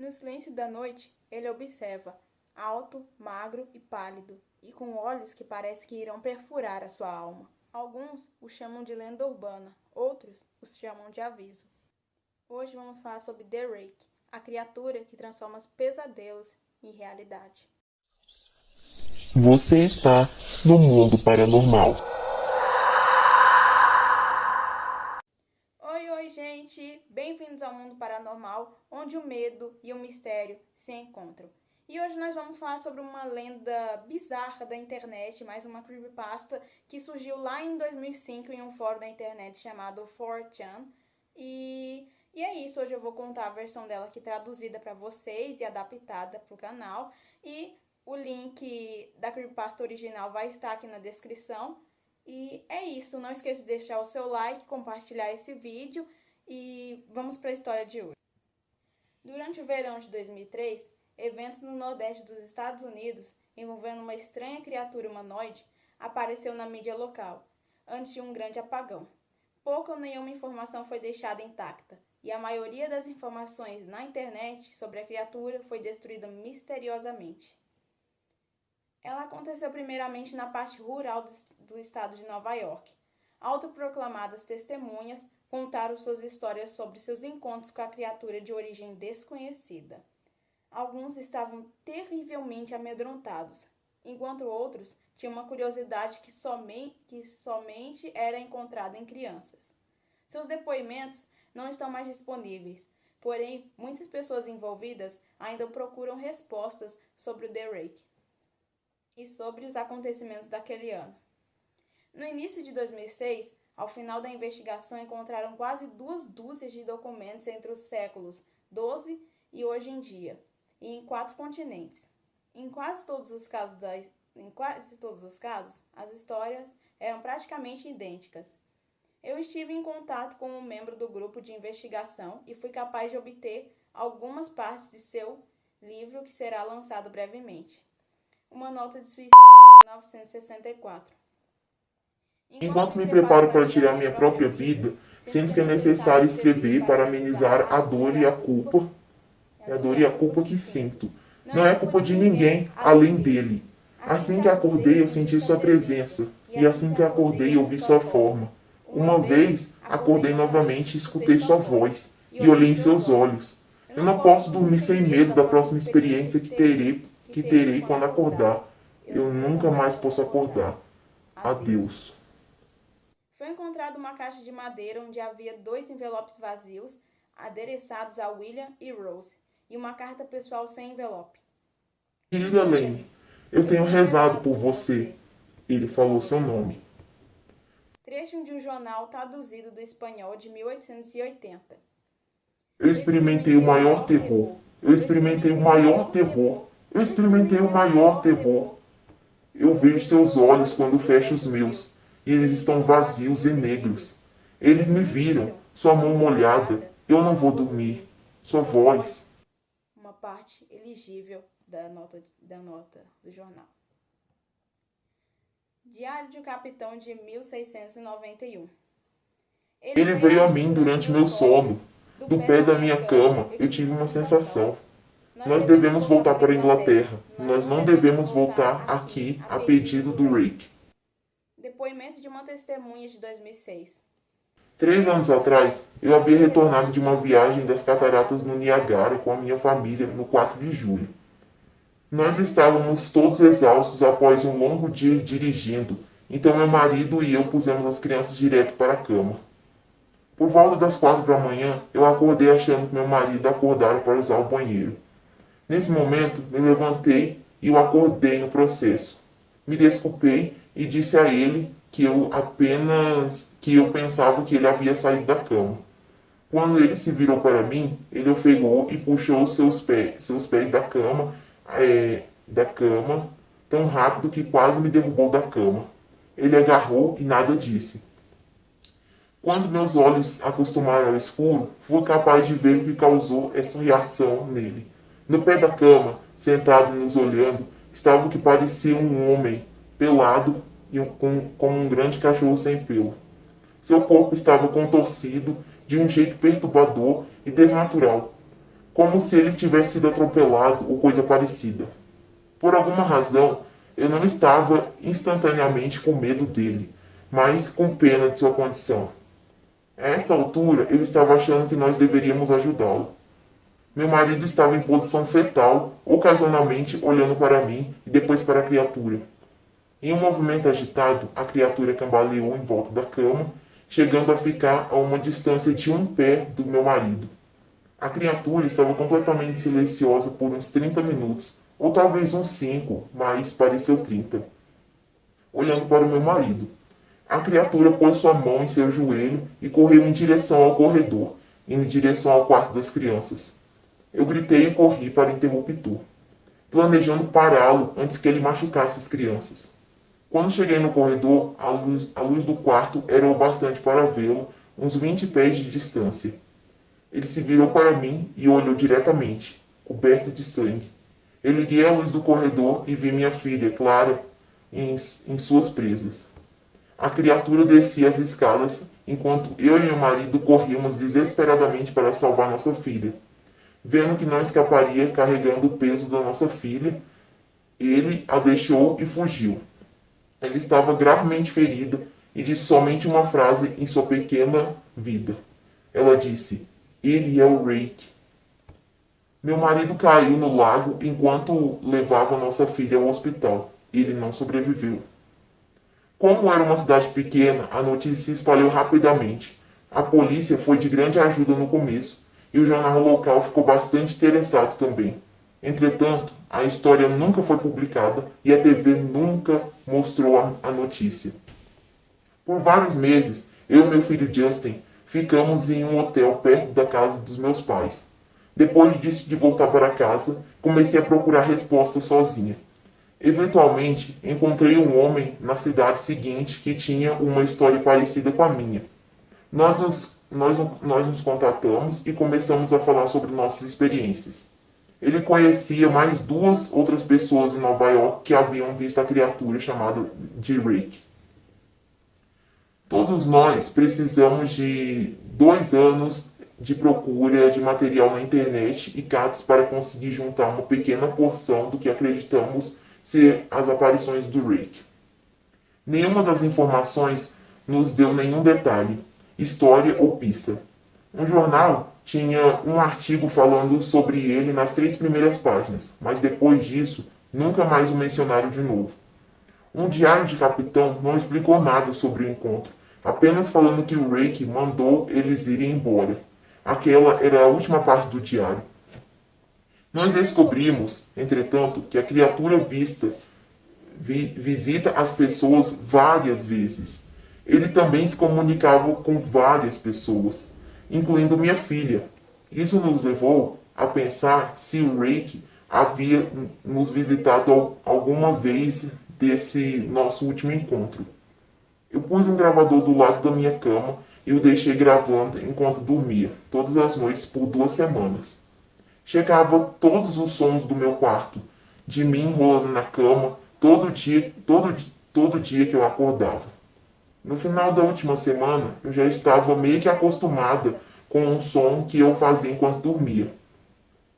No silêncio da noite, ele observa, alto, magro e pálido, e com olhos que parece que irão perfurar a sua alma. Alguns o chamam de lenda urbana, outros os chamam de aviso. Hoje vamos falar sobre The Rake, a criatura que transforma os pesadelos em realidade. Você está no mundo paranormal. Oi, gente! Bem-vindos ao mundo paranormal, onde o medo e o mistério se encontram. E hoje nós vamos falar sobre uma lenda bizarra da internet, mais uma creepypasta que surgiu lá em 2005 em um fórum da internet chamado 4chan. E é isso, hoje eu vou contar a versão dela aqui traduzida para vocês e adaptada para o canal. E o link da creepypasta original vai estar aqui na descrição. E é isso, não esqueça de deixar o seu like, compartilhar esse vídeo e vamos para a história de hoje. Durante o verão de 2003, eventos no nordeste dos Estados Unidos envolvendo uma estranha criatura humanoide apareceu na mídia local, antes de um grande apagão. Pouca ou nenhuma informação foi deixada intacta, e a maioria das informações na internet sobre a criatura foi destruída misteriosamente. Ela aconteceu primeiramente na parte rural do estado de Nova York. Autoproclamadas testemunhas contaram suas histórias sobre seus encontros com a criatura de origem desconhecida. Alguns estavam terrivelmente amedrontados, enquanto outros tinham uma curiosidade que somente era encontrada em crianças. Seus depoimentos não estão mais disponíveis, porém muitas pessoas envolvidas ainda procuram respostas sobre o The Rake e sobre os acontecimentos daquele ano. No início de 2006, ao final da investigação, encontraram quase 2 dúzias de documentos entre os séculos XII e hoje em dia, e em 4 continentes. Em quase todos os casos, as histórias eram praticamente idênticas. Eu estive em contato com um membro do grupo de investigação e fui capaz de obter algumas partes de seu livro que será lançado brevemente. Uma nota de suicídio de 1964. Enquanto me preparo para tirar minha própria vida, sinto que é necessário escrever para amenizar a dor e a culpa, que sinto. Não é culpa de ninguém além dele. Assim que acordei, eu senti sua presença, e assim que acordei, eu vi sua forma. Uma vez, acordei novamente e escutei sua voz, e olhei em seus olhos. Eu não posso dormir sem medo da próxima experiência que terei quando acordar. Eu nunca mais posso acordar. Adeus. Foi encontrada uma caixa de madeira onde havia 2 envelopes vazios, adereçados a William e Rose, e uma carta pessoal sem envelope. Querida Lane, eu tenho rezado por você. Ele falou seu nome. Trecho de um jornal traduzido do espanhol de 1880. Eu experimentei o maior terror. Eu experimentei o maior terror. Eu experimentei o maior terror. Eu vejo seus olhos quando fecho os meus, e eles estão vazios e negros. Eles me viram, sua mão molhada. Eu não vou dormir. Sua voz. Uma parte elegível da nota do jornal. Diário de um Capitão de 1691. Ele veio a mim durante meu sono. Do pé da minha cama, eu tive uma sensação. Nós devemos voltar para a Inglaterra. Nós não devemos voltar aqui a pedido do Rake. Depoimento de uma testemunha de 2006. 3 anos atrás, eu havia retornado de uma viagem das cataratas no Niagara com a minha família no 4 de julho. Nós estávamos todos exaustos após um longo dia dirigindo, então meu marido e eu pusemos as crianças direto para a cama. Por volta das 4 da manhã, eu acordei achando que meu marido acordara para usar o banheiro. Nesse momento, me levantei e o acordei no processo. Me desculpei e disse a ele que eu pensava que ele havia saído da cama. Quando ele se virou para mim, ele ofegou e puxou seus pés da cama, tão rápido que quase me derrubou da cama. Ele agarrou e nada disse. Quando meus olhos acostumaram ao escuro, fui capaz de ver o que causou essa reação nele. No pé da cama, sentado nos olhando, estava o que parecia um homem, pelado e como um grande cachorro sem pelo. Seu corpo estava contorcido de um jeito perturbador e desnatural. como se ele tivesse sido atropelado ou coisa parecida. Por alguma razão, eu não estava instantaneamente com medo dele, mas com pena de sua condição. A essa altura, eu estava achando que nós deveríamos ajudá-lo. Meu marido estava em posição fetal, ocasionalmente olhando para mim e depois para a criatura. Em um movimento agitado, a criatura cambaleou em volta da cama, chegando a ficar a uma distância de um pé do meu marido. A criatura estava completamente silenciosa por uns 30 minutos, ou talvez uns 5, mas pareceu 30, olhando para o meu marido. A criatura pôs sua mão em seu joelho e correu em direção ao corredor, indo em direção ao quarto das crianças. Eu gritei e corri para o interruptor, planejando pará-lo antes que ele machucasse as crianças. Quando cheguei no corredor, a luz do quarto era o bastante para vê-lo, uns 20 pés de distância. Ele se virou para mim e olhou diretamente, coberto de sangue. Eu liguei a luz do corredor e vi minha filha, Clara, em suas presas. A criatura descia as escadas, enquanto eu e meu marido corríamos desesperadamente para salvar nossa filha. Vendo que não escaparia carregando o peso da nossa filha, ele a deixou e fugiu. Ela estava gravemente ferida e disse somente uma frase em sua pequena vida. Ela disse: "Ele é o Rake." Meu marido caiu no lago enquanto levava nossa filha ao hospital. Ele não sobreviveu. Como era uma cidade pequena, a notícia se espalhou rapidamente. A polícia foi de grande ajuda no começo e o jornal local ficou bastante interessado também. Entretanto, a história nunca foi publicada e a TV nunca mostrou a notícia. Por vários meses, eu e meu filho Justin ficamos em um hotel perto da casa dos meus pais. Depois de decidir voltar para casa, comecei a procurar respostas sozinha. Eventualmente, encontrei um homem na cidade seguinte que tinha uma história parecida com a minha. Nós nos contatamos e começamos a falar sobre nossas experiências. Ele conhecia mais duas outras pessoas em Nova York que haviam visto a criatura chamada de Rick. Todos nós precisamos de 2 anos de procura de material na internet e catos para conseguir juntar uma pequena porção do que acreditamos ser as aparições do Rick. Nenhuma das informações nos deu nenhum detalhe, história ou pista. Um jornal tinha um artigo falando sobre ele nas 3 primeiras páginas, mas depois disso, nunca mais o mencionaram de novo. Um diário de capitão não explicou nada sobre o encontro, apenas falando que o Rake mandou eles irem embora. Aquela era a última parte do diário. Nós descobrimos, entretanto, que a criatura visita as pessoas várias vezes. Ele também se comunicava com várias pessoas, incluindo minha filha. Isso nos levou a pensar se o Rake havia nos visitado alguma vez desse nosso último encontro. Eu pus um gravador do lado da minha cama e o deixei gravando enquanto dormia, todas as noites por 2 semanas. Chegava todos os sons do meu quarto, de mim enrolando na cama, todo dia que eu acordava. No final da última semana, eu já estava meio que acostumada com o som que eu fazia enquanto dormia.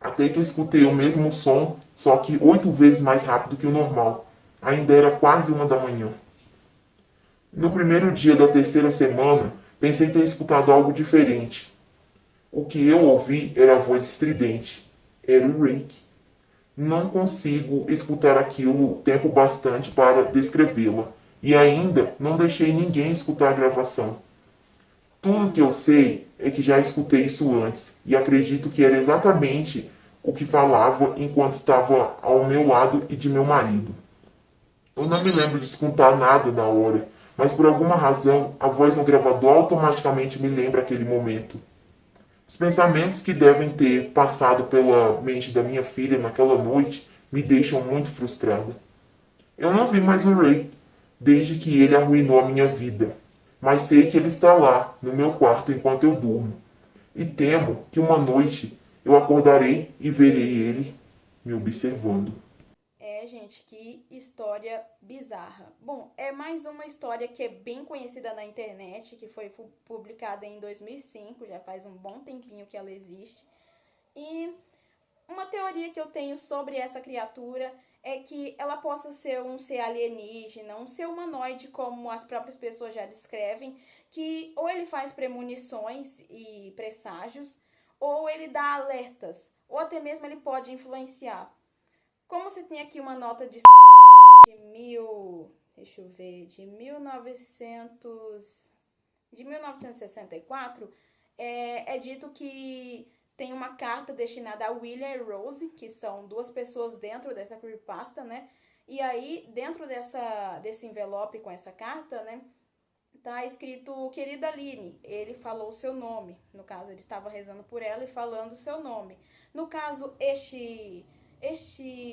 Até que eu escutei o mesmo som, só que 8 vezes mais rápido que o normal. Ainda era quase 1 da manhã. No primeiro dia da terceira semana, pensei ter escutado algo diferente. O que eu ouvi era a voz estridente. Era o Rick. Não consigo escutar aquilo tempo bastante para descrevê-la. E ainda não deixei ninguém escutar a gravação. Tudo que eu sei é que já escutei isso antes. E acredito que era exatamente o que falava enquanto estava ao meu lado e de meu marido. Eu não me lembro de escutar nada na hora, mas por alguma razão a voz no gravador automaticamente me lembra aquele momento. Os pensamentos que devem ter passado pela mente da minha filha naquela noite me deixam muito frustrada. Eu não vi mais o Ray desde que ele arruinou a minha vida, mas sei que ele está lá, no meu quarto, enquanto eu durmo. E temo que uma noite eu acordarei e verei ele me observando. É, gente, que história bizarra. Bom, é mais uma história que é bem conhecida na internet, que foi publicada em 2005, já faz um bom tempinho que ela existe. E uma teoria que eu tenho sobre essa criatura é que ela possa ser um ser alienígena, um ser humanoide, como as próprias pessoas já descrevem, que ou ele faz premonições e presságios, ou ele dá alertas, ou até mesmo ele pode influenciar. Como você tem aqui uma nota de deixa eu ver, de 1964, é dito que tem uma carta destinada a William e Rose, que são duas pessoas dentro dessa creepypasta, né? E aí, dentro desse envelope com essa carta, né, tá escrito querida Aline, ele falou o seu nome. No caso, ele estava rezando por ela e falando o seu nome. No caso, este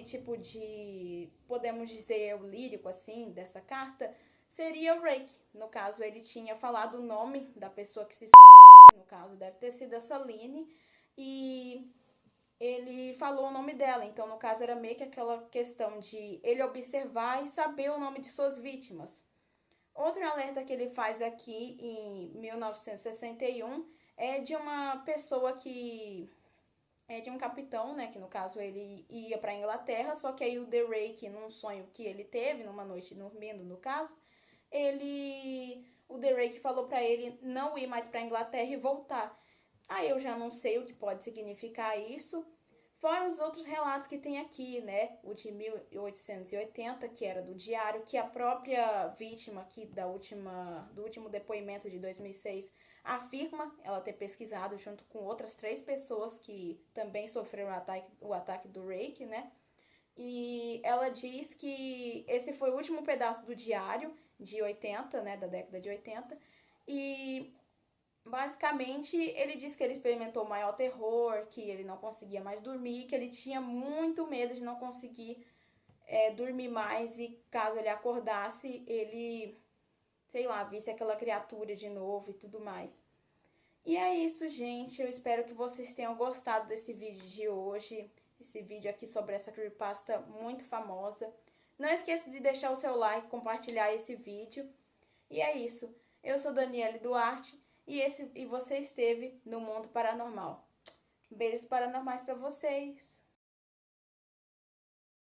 tipo de, podemos dizer, o lírico, assim, dessa carta, seria o Rake. No caso, ele tinha falado o nome da pessoa que se suicidou, no caso, deve ter sido essa Aline, e ele falou o nome dela. Então, no caso, era meio que aquela questão de ele observar e saber o nome de suas vítimas. Outro alerta que ele faz aqui em 1961 é de uma pessoa que é de um capitão, né, que no caso ele ia para a Inglaterra, só que aí o The Rake, num sonho que ele teve, numa noite dormindo no caso, o The Rake falou para ele não ir mais para a Inglaterra e voltar. Aí eu já não sei o que pode significar isso. Fora os outros relatos que tem aqui, né? O de 1880, que era do diário, que a própria vítima aqui do último depoimento de 2006 afirma ela ter pesquisado junto com outras 3 pessoas que também sofreram o ataque do Rake, né? E ela diz que esse foi o último pedaço do diário de 80, né? Da década de 80. E basicamente, ele disse que ele experimentou o maior terror, que ele não conseguia mais dormir, que ele tinha muito medo de não conseguir dormir mais e caso ele acordasse, ele, sei lá, visse aquela criatura de novo e tudo mais. E é isso, gente. Eu espero que vocês tenham gostado desse vídeo de hoje, esse vídeo aqui sobre essa creepypasta muito famosa. Não esqueça de deixar o seu like, compartilhar esse vídeo. E é isso. Eu sou Daniele Duarte e você esteve no Mundo Paranormal. Beijos paranormais para vocês.